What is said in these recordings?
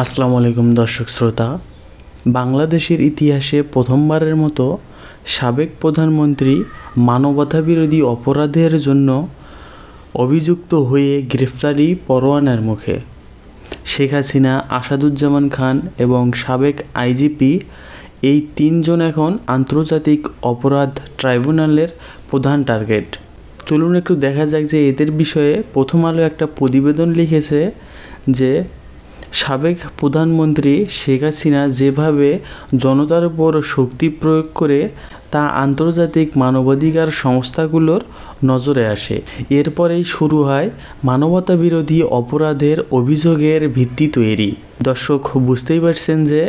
আসসালামু আলাইকুম দর্শক শ্রোতা। বাংলাদেশের ইতিহাসে প্রথমবারের মতো সাবেক প্রধানমন্ত্রী মানবতাবিরোধী অপরাধের জন্য অভিযুক্ত হয়ে গ্রেফতারি পরোয়ানার মুখে। শেখ হাসিনা, আসাদুজ্জামান খান এবং সাবেক আইজিপি এই তিনজন এখন আন্তর্জাতিক অপরাধ ট্রাইব্যুনালের প্রধান টার্গেট। চলুন একটু দেখা যাক যে এদের বিষয়ে প্রথম আলো একটা প্রতিবেদন লিখেছে যে সাবেক প্রধানমন্ত্রী শেখ হাসিনা যেভাবে জনতার উপর শক্তি প্রয়োগ করে তা আন্তর্জাতিক মানবাধিকার সংস্থাগুলোর নজরে আসে। এরপরেই শুরু হয় মানবতাবিরোধী অপরাধের অভিযোগের ভিত্তি তৈরি। দর্শক বুঝতেই পারছেন যে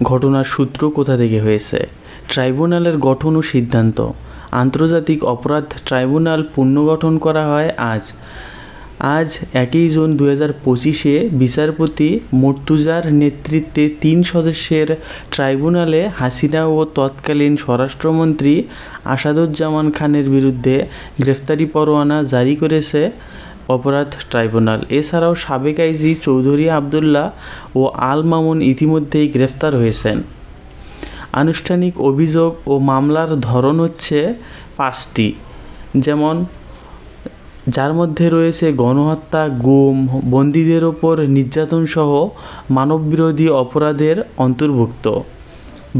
ঘটনার সূত্র কোথা থেকে হয়েছে। ট্রাইব্যুনালের গঠন ও সিদ্ধান্ত। আন্তর্জাতিক অপরাধ ট্রাইব্যুনাল পুনর্গঠন করা হয় আজ 1 জুন 2025-এ বিচারপতি মুর্তুজার নেতৃত্বে 3 সদস্যের ট্রাইব্যুনালে হাসিনা ও তৎকালীন স্বরাষ্ট্রমন্ত্রী আসাদুজ্জামান খানের বিরুদ্ধে গ্রেফতারি পরোয়ানা জারি করেছে অপরাধ ট্রাইব্যুনাল। এছাড়াও সাবেক আইজি চৌধুরী আবদুল্লাহ ও আল মামুন ইতিমধ্যেই গ্রেফতার হয়েছেন। আনুষ্ঠানিক অভিযোগ ও মামলার ধরন হচ্ছে 5টি, যার মধ্যে রয়েছে গণহত্যা, গুম, বন্দীদের ওপর নির্যাতনসহ মানববিরোধী অপরাধের অন্তর্ভুক্ত।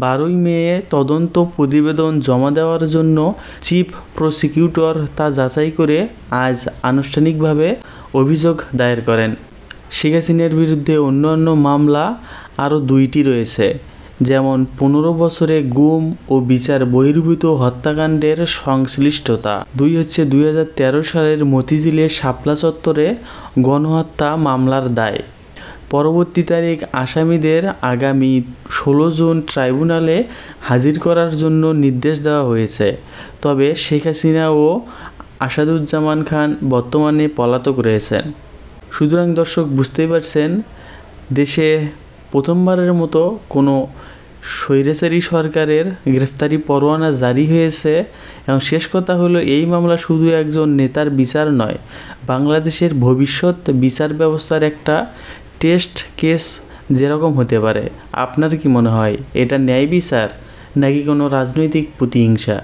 12 মে তদন্ত প্রতিবেদন জমা দেওয়ার জন্য চিফ প্রসিকিউটর তা যাচাই করে আজ আনুষ্ঠানিকভাবে অভিযোগ দায়ের করেন। শেখ হাসিনার বিরুদ্ধে অন্যান্য মামলা আরও 2টি রয়েছে, যেমন 15 বছরে গুম ও বিচার বহির্ভূত হত্যাকাণ্ডের সংশ্লিষ্টতা। 2013 সালের মতিঝিলে শাপলা চত্বরে গণহত্যা মামলার দায়। পরবর্তী তারিখ আসামিদের আগামী 16 জুন ট্রাইব্যুনালে হাজির করার জন্য নির্দেশ দেওয়া হয়েছে। তবে শেখ হাসিনা ও আসাদুজ্জামান খান বর্তমানে পলাতক রয়েছেন। সুতরাং দর্শক বুঝতেই পারছেন, দেশে প্রথমবারের মতো কোনো স্বৈরাচারী সরকারের গ্রেফতারি পরোয়ানা জারি হয়েছে। এবং শেষ কথা হলো, এই মামলা শুধু একজন নেতার বিচার নয়, বাংলাদেশের ভবিষ্যৎ বিচার ব্যবস্থার একটা টেস্ট কেস যেরকম হতে পারে। আপনার কি মনে হয়, এটা ন্যায় বিচার নাকি কোনো রাজনৈতিক প্রতিহিংসা?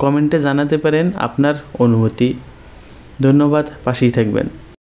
কমেন্টে জানাতে পারেন আপনার অনুভূতি। ধন্যবাদ, পাশেই থাকবেন।